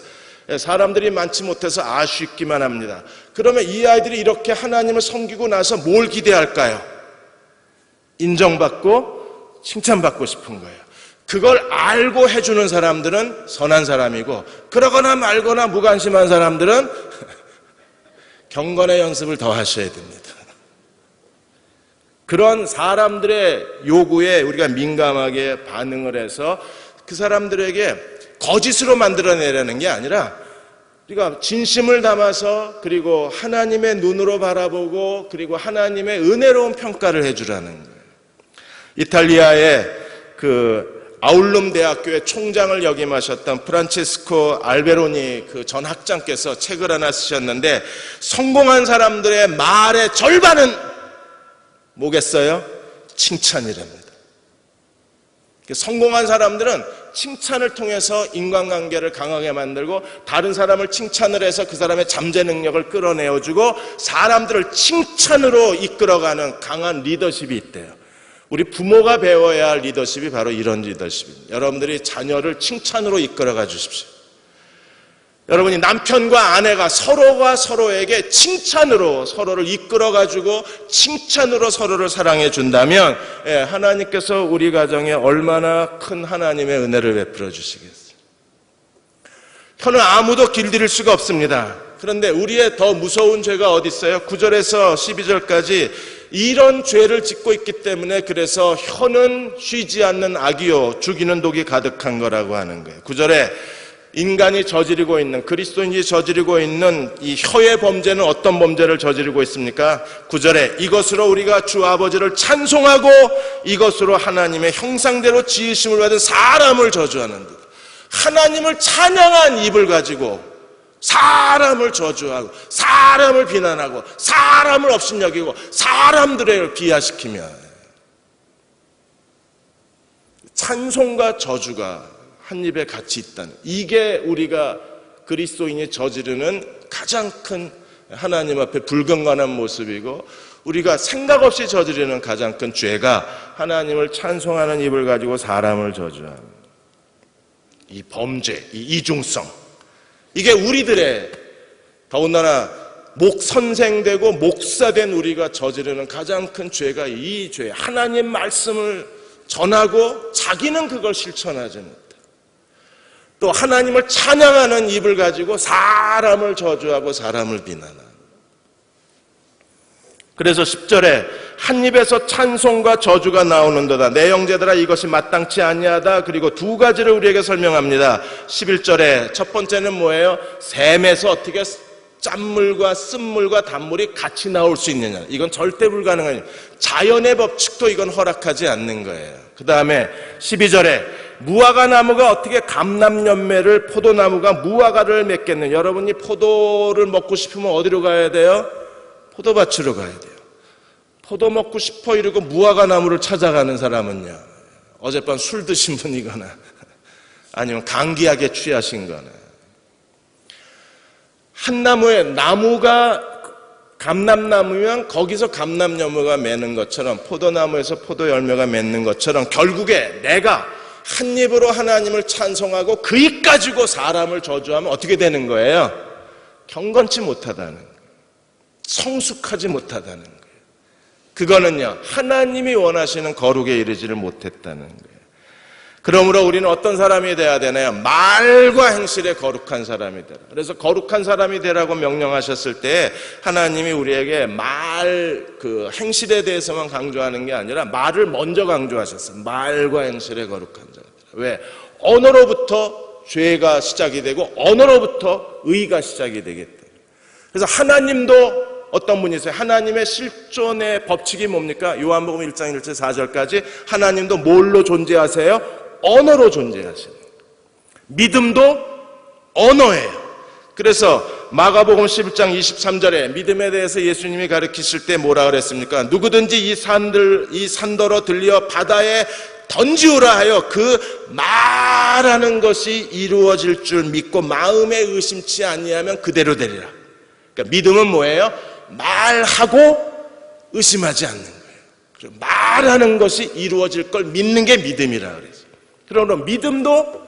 사람들이 많지 못해서 아쉽기만 합니다. 그러면 이 아이들이 이렇게 하나님을 섬기고 나서 뭘 기대할까요? 인정받고 칭찬받고 싶은 거예요. 그걸 알고 해주는 사람들은 선한 사람이고, 그러거나 말거나 무관심한 사람들은 경건의 연습을 더 하셔야 됩니다. 그런 사람들의 요구에 우리가 민감하게 반응을 해서 그 사람들에게 거짓으로 만들어내려는 게 아니라 우리가 진심을 담아서, 그리고 하나님의 눈으로 바라보고, 그리고 하나님의 은혜로운 평가를 해주라는 거예요. 이탈리아의 아울룸 대학교의 총장을 역임하셨던 프란체스코 알베로니 전 학장께서 책을 하나 쓰셨는데, 성공한 사람들의 말의 절반은 뭐겠어요? 칭찬이랍니다. 성공한 사람들은 칭찬을 통해서 인간관계를 강하게 만들고, 다른 사람을 칭찬을 해서 그 사람의 잠재 능력을 끌어내어주고, 사람들을 칭찬으로 이끌어가는 강한 리더십이 있대요. 우리 부모가 배워야 할 리더십이 바로 이런 리더십입니다. 여러분들이 자녀를 칭찬으로 이끌어가 주십시오. 여러분이 남편과 아내가 서로가 서로에게 칭찬으로 서로를 이끌어가지고 칭찬으로 서로를 사랑해 준다면, 하나님께서 우리 가정에 얼마나 큰 하나님의 은혜를 베풀어 주시겠어요. 혀는 아무도 길들일 수가 없습니다. 그런데 우리의 더 무서운 죄가 어디 있어요? 9절에서 12절까지 이런 죄를 짓고 있기 때문에, 그래서 혀는 쉬지 않는 악이요 죽이는 독이 가득한 거라고 하는 거예요. 9절에 인간이 저지르고 있는, 그리스도인이 저지르고 있는 이 혀의 범죄는 어떤 범죄를 저지르고 있습니까? 9절에 이것으로 우리가 주 아버지를 찬송하고 이것으로 하나님의 형상대로 지으심을 받은 사람을 저주하는 듯. 하나님을 찬양한 입을 가지고 사람을 저주하고 사람을 비난하고 사람을 업신여기고 사람들을 비하시키며 찬송과 저주가 한 입에 같이 있다는, 이게 우리가 그리스도인이 저지르는 가장 큰 하나님 앞에 불경건한 모습이고, 우리가 생각 없이 저지르는 가장 큰 죄가 하나님을 찬송하는 입을 가지고 사람을 저주하는 이 범죄, 이 이중성, 이게 우리들의, 더군다나 선생되고 목사된 우리가 저지르는 가장 큰 죄가 이 죄, 하나님 말씀을 전하고 자기는 그걸 실천하지 못해, 또 하나님을 찬양하는 입을 가지고 사람을 저주하고 사람을 비난하는. 그래서 10절에 한 입에서 찬송과 저주가 나오는도다. 내 형제들아 이것이 마땅치 아니하다. 그리고 두 가지를 우리에게 설명합니다. 11절에 첫 번째는 뭐예요? 샘에서 어떻게 짠물과 쓴물과 단물이 같이 나올 수 있느냐. 이건 절대 불가능한, 자연의 법칙도 이건 허락하지 않는 거예요. 그 다음에 12절에 무화과 나무가 어떻게 감람열매를, 포도나무가 무화과를 맺겠느냐. 여러분이 포도를 먹고 싶으면 어디로 가야 돼요? 포도밭으로 가야 돼요. 포도 먹고 싶어 이러고 무화과 나무를 찾아가는 사람은요, 어젯밤 술 드신 분이거나 아니면 감기약에 취하신 거나. 한 나무에 나무가 감람나무면 거기서 감람나무가 맺는 것처럼, 포도나무에서 포도열매가 맺는 것처럼 결국에 내가 한 입으로 하나님을 찬송하고 그 입 가지고 사람을 저주하면 어떻게 되는 거예요? 경건치 못하다는 거예요. 성숙하지 못하다는 거예요. 그거는요, 하나님이 원하시는 거룩에 이르지를 못했다는 거예요. 그러므로 우리는 어떤 사람이 돼야 되나요? 말과 행실에 거룩한 사람이 되라. 그래서 거룩한 사람이 되라고 명령하셨을 때 하나님이 우리에게 행실에 대해서만 강조하는 게 아니라 말을 먼저 강조하셨어요. 말과 행실에 거룩한 자가 되라. 왜? 언어로부터 죄가 시작이 되고 언어로부터 의가 시작이 되겠다. 그래서 하나님도 어떤 분이세요? 하나님의 실존의 법칙이 뭡니까? 요한복음 1장 1절 4절까지 하나님도 뭘로 존재하세요? 언어로 존재하시는. 믿음도 언어예요. 그래서 마가복음 11장 23절에 믿음에 대해서 예수님이 가르치실 때 뭐라 그랬습니까? 누구든지 이 산더러 들려 바다에 던지오라 하여 그 말하는 것이 이루어질 줄 믿고 마음에 의심치 아니하면 그대로 되리라. 그러니까 믿음은 뭐예요? 말하고 의심하지 않는 거예요. 말하는 것이 이루어질 걸 믿는 게 믿음이라 그랬어요. 그러므로 믿음도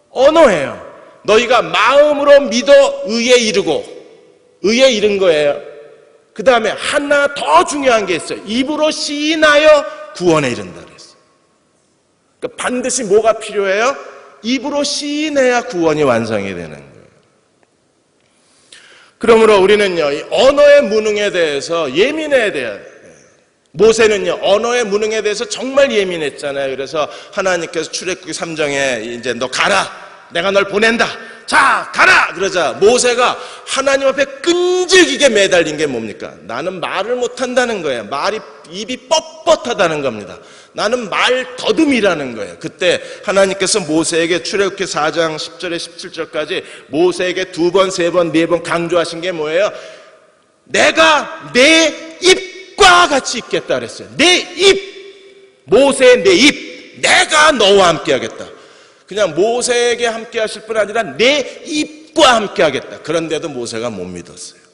언어예요. 너희가 마음으로 믿어 의에 이른 거예요. 그 다음에 하나 더 중요한 게 있어요. 입으로 시인하여 구원에 이른다 그랬어요. 그러니까 반드시 뭐가 필요해요? 입으로 시인해야 구원이 완성이 되는 거예요. 그러므로 우리는요, 이 언어의 무능에 대해서 예민해야 돼요. 모세는요, 언어의 무능에 대해서 정말 예민했잖아요. 그래서 하나님께서 출애굽기 3장에 이제 너 가라, 내가 널 보낸다, 자 가라 그러자 모세가 하나님 앞에 끈질기게 매달린 게 뭡니까? 나는 말을 못한다는 거예요. 입이 뻣뻣하다는 겁니다. 나는 말 더듬이라는 거예요. 그때 하나님께서 모세에게 출애굽기 4장 10절에 17절까지 모세에게 2번, 3번, 4번 강조하신 게 뭐예요? 내가 내 입과 같이 있겠다 그랬어요. 내 입, 모세의 내 입, 내가 너와 함께 하겠다. 그냥 모세에게 함께 하실 뿐 아니라 내 입과 함께 하겠다. 그런데도 모세가 못 믿었어요.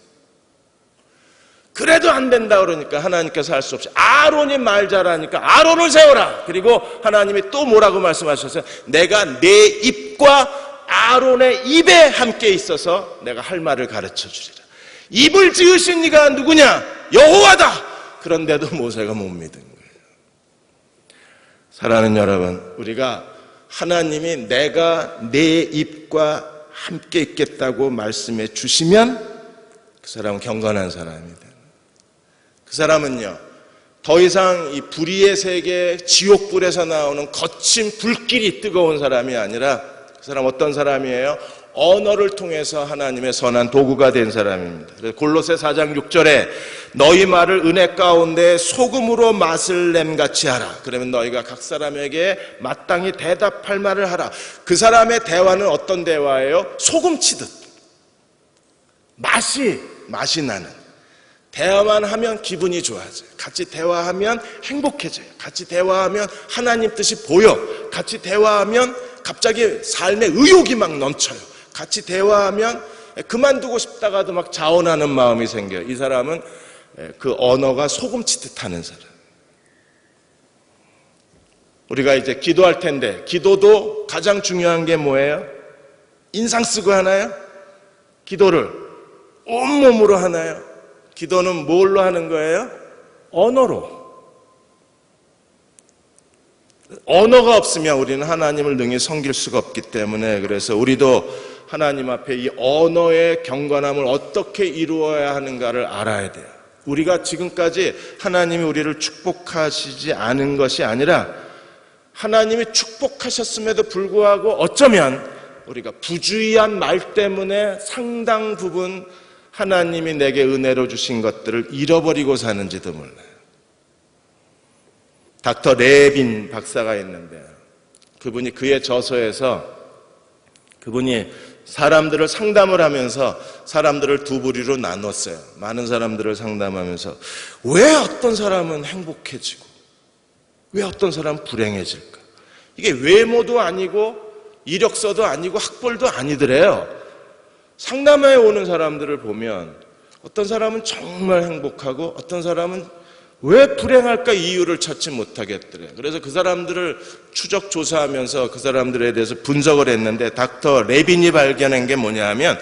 그래도 안 된다 그러니까 하나님께서 할 수 없이 아론이 말 잘하니까 아론을 세워라. 그리고 하나님이 또 뭐라고 말씀하셨어요? 내가 내 입과 아론의 입에 함께 있어서 내가 할 말을 가르쳐 주리라. 입을 지으신 이가 누구냐? 여호와다. 그런데도 모세가 못 믿은 거예요. 사랑하는 여러분, 우리가 하나님이 내가 내 입과 함께 있겠다고 말씀해 주시면 그 사람은 경건한 사람입니다. 그 사람은요, 더 이상 이 불의의 세계, 지옥불에서 나오는 거친 불길이 뜨거운 사람이 아니라 그 그 사람 어떤 사람이에요? 언어를 통해서 하나님의 선한 도구가 된 사람입니다. 그래서 골로새 4장 6절에 너희 말을 은혜 가운데 소금으로 맛을 냄같이 하라. 그러면 너희가 각 사람에게 마땅히 대답할 말을 하라. 그 사람의 대화는 어떤 대화예요? 소금 치듯 맛이 나는, 대화만 하면 기분이 좋아져요. 같이 대화하면 행복해져요. 같이 대화하면 하나님 뜻이 보여. 같이 대화하면 갑자기 삶의 의욕이 막 넘쳐요. 같이 대화하면 그만두고 싶다가도 막 자원하는 마음이 생겨요. 이 사람은 그 언어가 소금치듯 하는 사람. 우리가 이제 기도할 텐데, 기도도 가장 중요한 게 뭐예요? 인상 쓰고 하나요? 기도를 온몸으로 하나요? 기도는 뭘로 하는 거예요? 언어로. 언어가 없으면 우리는 하나님을 능히 섬길 수가 없기 때문에, 그래서 우리도 하나님 앞에 이 언어의 경건함을 어떻게 이루어야 하는가를 알아야 돼요. 우리가 지금까지 하나님이 우리를 축복하시지 않은 것이 아니라 하나님이 축복하셨음에도 불구하고 어쩌면 우리가 부주의한 말 때문에 상당 부분 하나님이 내게 은혜로 주신 것들을 잃어버리고 사는지도 몰라요. 닥터 레빈 박사가 있는데, 그분이 그의 저서에서 그분이 사람들을 상담을 하면서 사람들을 두 부류로 나눴어요. 많은 사람들을 상담하면서 왜 어떤 사람은 행복해지고 왜 어떤 사람은 불행해질까? 이게 외모도 아니고 이력서도 아니고 학벌도 아니더래요. 상담에 오는 사람들을 보면 어떤 사람은 정말 행복하고 어떤 사람은 왜 불행할까 이유를 찾지 못하겠더래요. 그래서 그 사람들을 추적 조사하면서 그 사람들에 대해서 분석을 했는데, 닥터 레빈이 발견한 게 뭐냐 하면,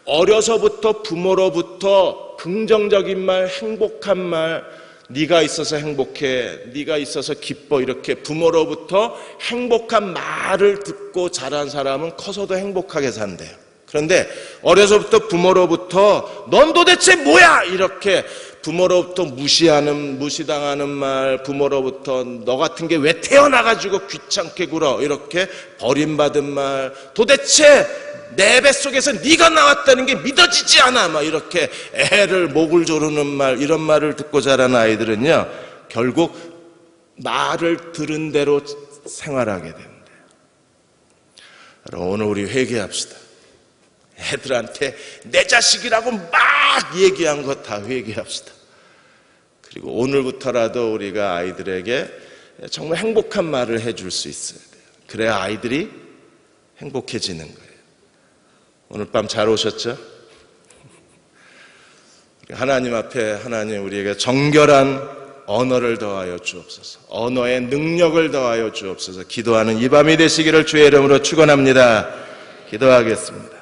어려서부터 부모로부터 긍정적인 말, 행복한 말, 네가 있어서 행복해, 네가 있어서 기뻐, 이렇게 부모로부터 행복한 말을 듣고 자란 사람은 커서도 행복하게 산대요. 그런데 어려서부터 부모로부터 넌 도대체 뭐야? 이렇게 부모로부터 무시당하는 말, 부모로부터 너 같은 게 왜 태어나가지고 귀찮게 굴어, 이렇게 버림받은 말, 도대체 내 뱃속에서 네가 나왔다는 게 믿어지지 않아, 막 이렇게 애를 목을 조르는 말, 이런 말을 듣고 자란 아이들은요, 결국 말을 들은 대로 생활하게 된대요. 오늘 우리 회개합시다. 애들한테 내 자식이라고 막 얘기한 거 다 회개합시다. 그리고 오늘부터라도 우리가 아이들에게 정말 행복한 말을 해줄 수 있어야 돼요. 그래야 아이들이 행복해지는 거예요. 오늘 밤 잘 오셨죠? 하나님 앞에 하나님 우리에게 정결한 언어를 더하여 주옵소서, 언어의 능력을 더하여 주옵소서. 기도하는 이 밤이 되시기를 주의 이름으로 축원합니다. 기도하겠습니다.